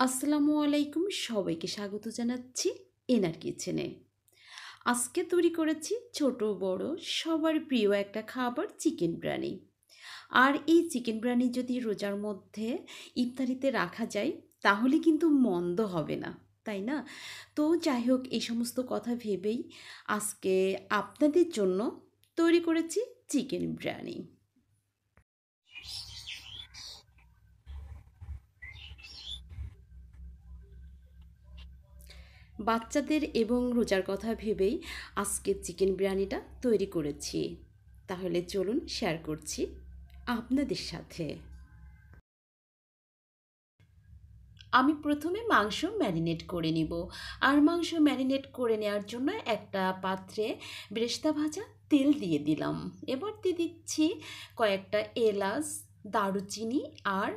আসসালামু আলাইকুম, সবাইকে স্বাগত জানাচ্ছি এনার কিচেনে। আজকে তৈরি করেছি ছোট বড় সবার প্রিয় একটা খাবার, চিকেন বিরিয়ানি। আর এই চিকেন বিরিয়ানি যদি রোজার মধ্যে ইফতারিতে রাখা যায় তাহলে কিন্তু মন্দ হবে না, তাই না? তো যাই হোক, এই সমস্ত কথা ভেবেই আজকে আপনাদের জন্য তৈরি করেছি চিকেন বিরিয়ানি। বাচ্চাদের এবং রোজার কথা ভেবেই আজকে চিকেন বিরিয়ানিটা তৈরি করেছি। তাহলে চলুন শেয়ার করছি আপনাদের সাথে। আমি প্রথমে মাংস ম্যারিনেট করে নিব। আর মাংস ম্যারিনেট করে নেওয়ার জন্য একটা পাত্রে বেরেস্তা ভাজা তেল দিয়ে দিলাম। এবার দিয়ে দিচ্ছি কয়েকটা এলাচ, দারুচিনি আর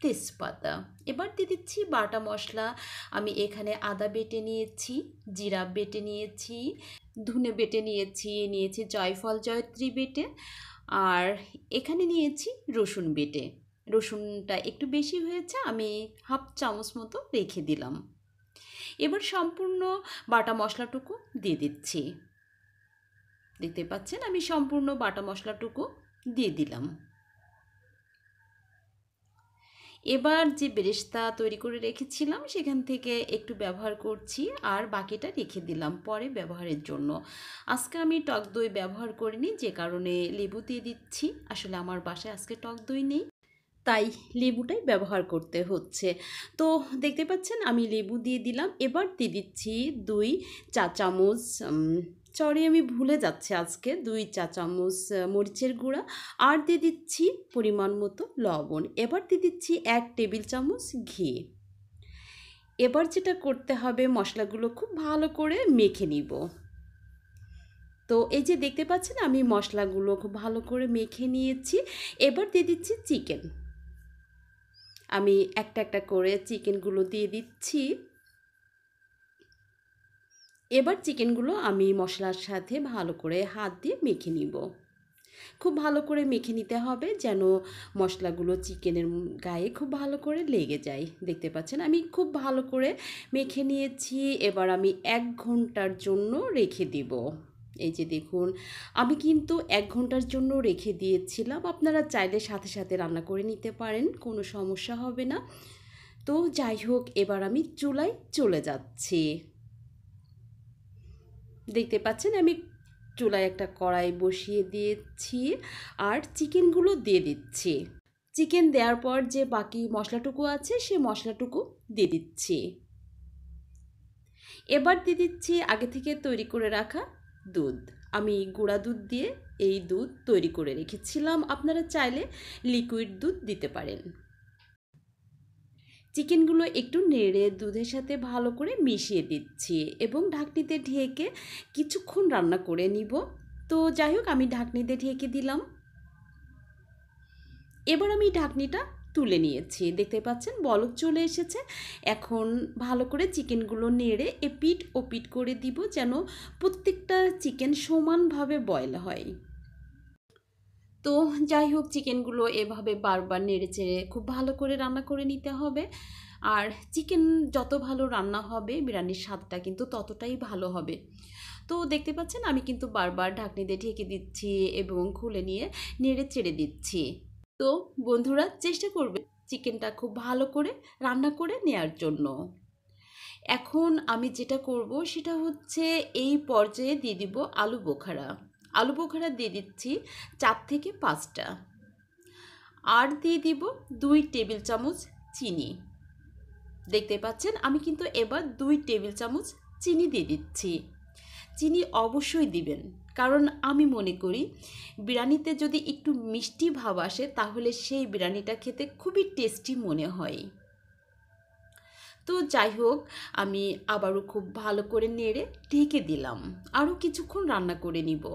তেজপাতা। এবার দিয়ে দিচ্ছি বাটা মশলা। আমি এখানে আদা বেটে নিয়েছি, জিরা বেটে নিয়েছি, ধনে বেটে নিয়েছি জয়ফল জয়ত্রী বেটে, আর এখানে নিয়েছি রসুন বেটে। রসুনটা একটু বেশি হয়েছে, আমি হাফ চামচ মতো রেখে দিলাম। এবার সম্পূর্ণ বাটা মশলাটুকু দিয়ে দিচ্ছি। দেখতে পাচ্ছেন আমি সম্পূর্ণ বাটা মশলাটুকু দিয়ে দিলাম। এবার যে বেরেস্তা তৈরি করে রেখেছিলাম সেখান থেকে একটু ব্যবহার করছি, আর বাকিটা রেখে দিলাম পরে ব্যবহারের জন্য। আজকে আমি টক দই ব্যবহার করিনি, যে কারণে লেবু দিয়ে দিচ্ছি। আসলে আমার বাসায় আজকে টক দই নেই, তাই লেবুটাই ব্যবহার করতে হচ্ছে। তো দেখতে পাচ্ছেন আমি লেবু দিয়ে দিলাম। এবার দিয়ে দিচ্ছি 2 চা চামচ, সরি আমি ভুলে যাচ্ছি, আজকে 2 চা চামচ মরিচের গুঁড়া, আর দিয়ে দিচ্ছি পরিমাণ মতো লবণ। এবার দিয়ে দিচ্ছি 1 টেবিল চামচ ঘি। এবার যেটা করতে হবে, মশলাগুলো খুব ভালো করে মেখে নিব। তো এই যে দেখতে পাচ্ছেন আমি মশলাগুলো খুব ভালো করে মেখে নিয়েছি। এবার দিয়ে দিচ্ছি চিকেন। আমি একটা একটা করে চিকেনগুলো দিয়ে দিচ্ছি। এবার চিকেনগুলো আমি মশলার সাথে ভালো করে হাত দিয়ে মেখে নিব। খুব ভালো করে মেখে নিতে হবে যেন মশলাগুলো চিকেনের গায়ে খুব ভালো করে লেগে যায়। দেখতে পাচ্ছেন আমি খুব ভালো করে মেখে নিয়েছি। এবার আমি 1 ঘন্টার জন্য রেখে দিব। এই যে দেখুন, আমি কিন্তু 1 ঘন্টার জন্য রেখে দিয়েছিলাম। আপনারা চাইলে সাথে সাথে রান্না করে নিতে পারেন, কোনো সমস্যা হবে না। তো যাই হোক, এবার আমি চুলায় চলে যাচ্ছি। দেখতে পাচ্ছেন আমি চুলায় একটা কড়াই বসিয়ে দিয়েছি, আর চিকেনগুলো দিয়ে দিচ্ছি। চিকেন দেওয়ার পর যে বাকি মশলাটুকু আছে সে মশলাটুকু দিয়ে দিচ্ছি। এবার দিয়ে দিচ্ছি আগে থেকে তৈরি করে রাখা দুধ। আমি গুঁড়া দুধ দিয়ে এই দুধ তৈরি করে রেখেছিলাম, আপনারা চাইলে লিকুইড দুধ দিতে পারেন। চিকেনগুলো একটু নেড়ে দুধের সাথে ভালো করে মিশিয়ে দিচ্ছি এবং ঢাকনিতে ঢেকে কিছুক্ষণ রান্না করে নিব। তো যাই হোক, আমি ঢাকনিতে ঢেকে দিলাম। এবার আমি ঢাকনিটা তুলে নিয়েছি। দেখতে পাচ্ছেন বলক চলে এসেছে। এখন ভালো করে চিকেনগুলো নেড়ে এপিট ওপিট করে দিব যেন প্রত্যেকটা চিকেন সমানভাবে বয়েল হয়। তো যাই হোক, চিকেনগুলো এভাবে বারবার নেড়েচেড়ে খুব ভালো করে রান্না করে নিতে হবে। আর চিকেন যত ভালো রান্না হবে বিরিয়ানির স্বাদটা কিন্তু ততটাই ভালো হবে। তো দেখতে পাচ্ছেন আমি কিন্তু বারবার ঢাকনি দিয়ে ঢেকে দিচ্ছি এবং খুলে নিয়ে নেড়ে চেড়ে দিচ্ছি। তো বন্ধুরা, চেষ্টা করবে চিকেনটা খুব ভালো করে রান্না করে নেয়ার জন্য। এখন আমি যেটা করব সেটা হচ্ছে এই পর্যায়ে দিয়ে দিব আলু বোখারা। আলু বোখারা দিয়ে দিচ্ছি 4 থেকে 5টা। আর দিয়ে দিব 2 টেবিল চামচ চিনি। দেখতে পাচ্ছেন আমি কিন্তু এবার 2 টেবিল চামচ চিনি দিয়ে দিচ্ছি। চিনি অবশ্যই দিবেন, কারণ আমি মনে করি বিরিয়ানিতে যদি একটু মিষ্টি ভাব আসে তাহলে সেই বিরিয়ানিটা খেতে খুবই টেস্টি মনে হয়। তো যাই হোক, আমি আবারও খুব ভালো করে নেড়ে ঢেকে দিলাম। আরও কিছুক্ষণ রান্না করে নিব।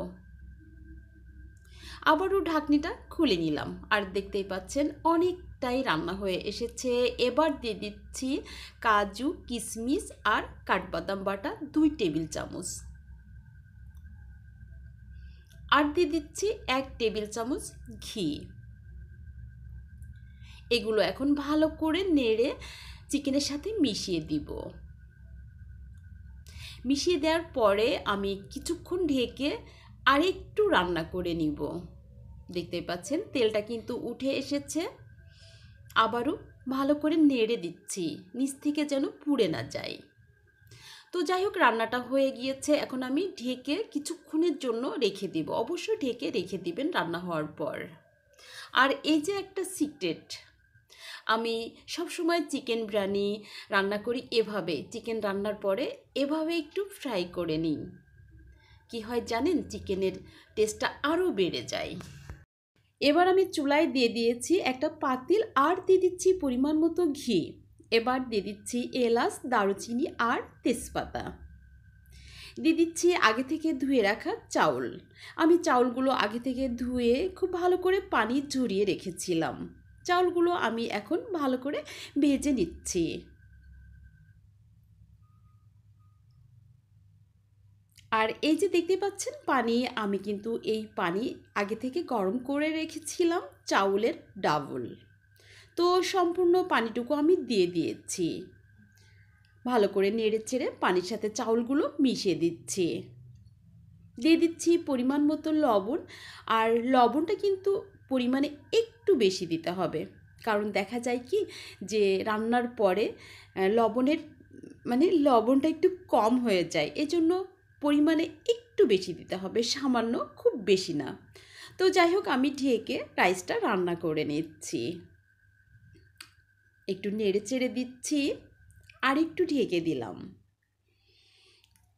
আবারও ঢাকনিটা খুলে নিলাম, আর দেখতেই পাচ্ছেন অনেকটাই রান্না হয়ে এসেছে। এবার দিয়ে দিচ্ছি কাজু, কিশমিশ আর কাঠবাদাম বাটা 2 টেবিল চামচ। আর দিয়ে দিচ্ছি 1 টেবিল চামচ ঘি। এগুলো এখন ভালো করে নেড়ে চিকেনের সাথে মিশিয়ে দিব। মিশিয়ে দেওয়ার পরে আমি কিছুক্ষণ ঢেকে আরেকটু রান্না করে নিব। দেখতেই পাচ্ছেন তেলটা কিন্তু উঠে এসেছে। আবারও ভালো করে নেড়ে দিচ্ছি, নিচ থেকে যেন পুড়ে না যায়। তো যাই হোক, রান্নাটা হয়ে গিয়েছে। এখন আমি ঢেকে কিছুক্ষণের জন্য রেখে দিব। অবশ্যই ঢেকে রেখে দিবেন রান্না হওয়ার পর। আর এই যে একটা সিক্রেট, আমি সবসময় চিকেন বিরিয়ানি রান্না করি এভাবে। চিকেন রান্নার পরে এভাবে একটু ফ্রাই করে নিই। কি হয় জানেন, চিকেনের টেস্টটা আরও বেড়ে যায়। এবার আমি চুলায় দিয়ে দিয়েছি একটা পাতিল, আর দিয়ে দিচ্ছি পরিমাণ মতো ঘি। এবার দিয়ে দিচ্ছি এলাচ, দারুচিনি আর তেজপাতা। দিয়ে দিচ্ছি আগে থেকে ধুয়ে রাখা চাউল। আমি চাউলগুলো আগে থেকে ধুয়ে খুব ভালো করে পানি ঝরিয়ে রেখেছিলাম। চাউলগুলো আমি এখন ভালো করে ভেজে নিচ্ছি। আর এই যে দেখতে পাচ্ছেন পানি, আমি কিন্তু এই পানি আগে থেকে গরম করে রেখেছিলাম চাউলের ডাবল। তো সম্পূর্ণ পানিটুকু আমি দিয়ে দিয়েছি। ভালো করে নেড়ে চেড়ে পানির সাথে চাউলগুলো মিশিয়ে দিচ্ছি। দিয়ে দিচ্ছি পরিমাণ মতো লবণ। আর লবণটা কিন্তু পরিমাণে একটু বেশি দিতে হবে, কারণ দেখা যায় কি যে রান্নার পরে লবণের লবণটা একটু কম হয়ে যায়। এজন্য পরিমাণে একটু বেশি দিতে হবে, সামান্য, খুব বেশি না। তো যাই হোক, আমি ঢেকে রাইসটা রান্না করে নিচ্ছি। একটু নেড়ে চেড়ে দিচ্ছি, আর একটু ঢেকে দিলাম।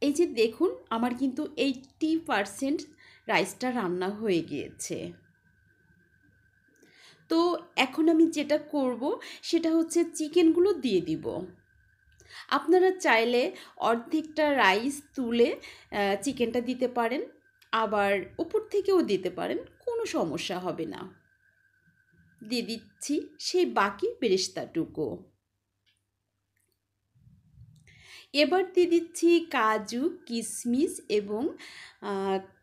এই যে দেখুন, আমার কিন্তু 80% রাইসটা রান্না হয়ে গিয়েছে। তো এখন আমি যেটা করব সেটা হচ্ছে চিকেনগুলো দিয়ে দিব। আপনারা চাইলে অর্ধেকটা রাইস তুলে চিকেনটা দিতে পারেন, আবার উপর থেকেও দিতে পারেন, কোনো সমস্যা হবে না। দিয়ে দিচ্ছি সেই বাকি বেরেস্তাটুকু। এবার দিয়ে দিচ্ছি কাজু, কিশমিশ এবং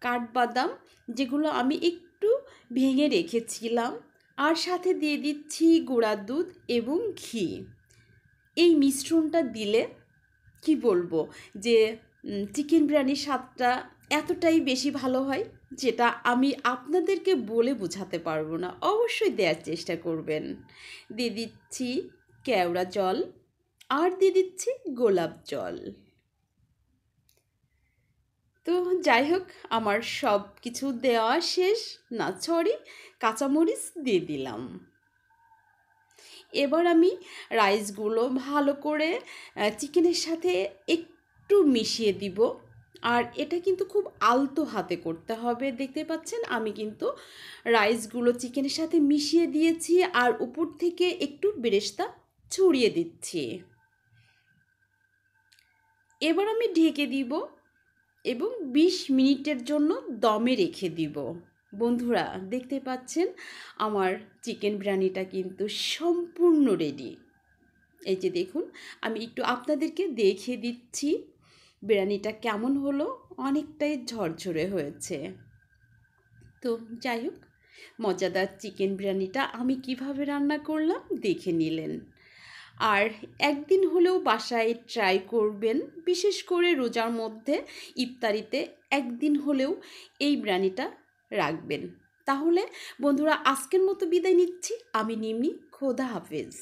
কাঠবাদাম, যেগুলো আমি একটু ভেঙে রেখেছিলাম। আর সাথে দিয়ে দিচ্ছি গুঁড়া দুধ এবং ঘি। এই মিশ্রণটা দিলে কি বলবো যে চিকেন বিরিয়ানির স্বাদটা এতটাই বেশি ভালো হয়, যেটা আমি আপনাদেরকে বলে বোঝাতে পারবো না। অবশ্যই দেওয়ার চেষ্টা করবেন। দিয়ে দিচ্ছি কেওড়া জল, আর দিয়ে দিচ্ছি গোলাপ জল। তো যাই হোক, আমার সব কিছু দেওয়া শেষ। না, সরি, কাঁচামরিচ দিয়ে দিলাম। এবার আমি রাইসগুলো ভালো করে চিকেনের সাথে একটু মিশিয়ে দিব। আর এটা কিন্তু খুব আলতো হাতে করতে হবে। দেখতে পাচ্ছেন আমি কিন্তু রাইসগুলো চিকেনের সাথে মিশিয়ে দিয়েছি, আর উপর থেকে একটু বেরেস্তা ছড়িয়ে দিচ্ছি। এবার আমি ঢেকে দিব এবং 20 মিনিটের জন্য দমে রেখে দিব। বন্ধুরা, দেখতে পাচ্ছেন আমার চিকেন বিরিয়ানিটা কিন্তু সম্পূর্ণ রেডি। এই যে দেখুন, আমি একটু আপনাদেরকে দেখিয়ে দিচ্ছি বিরিয়ানিটা কেমন হলো। অনেকটাই ঝরঝরে হয়েছে। তো যাই হোক, মজাদার চিকেন বিরিয়ানিটা আমি কিভাবে রান্না করলাম দেখে নিলেন। আর একদিন হলেও বাসায় ট্রাই করবেন, বিশেষ করে রোজার মধ্যে ইফতারিতে একদিন হলেও এই বিরিয়ানিটা রাখবেন। তাহলে বন্ধুরা, আজকের মতো বিদায় নিচ্ছি। আমি নিম্নি, খোদা হাফেজ।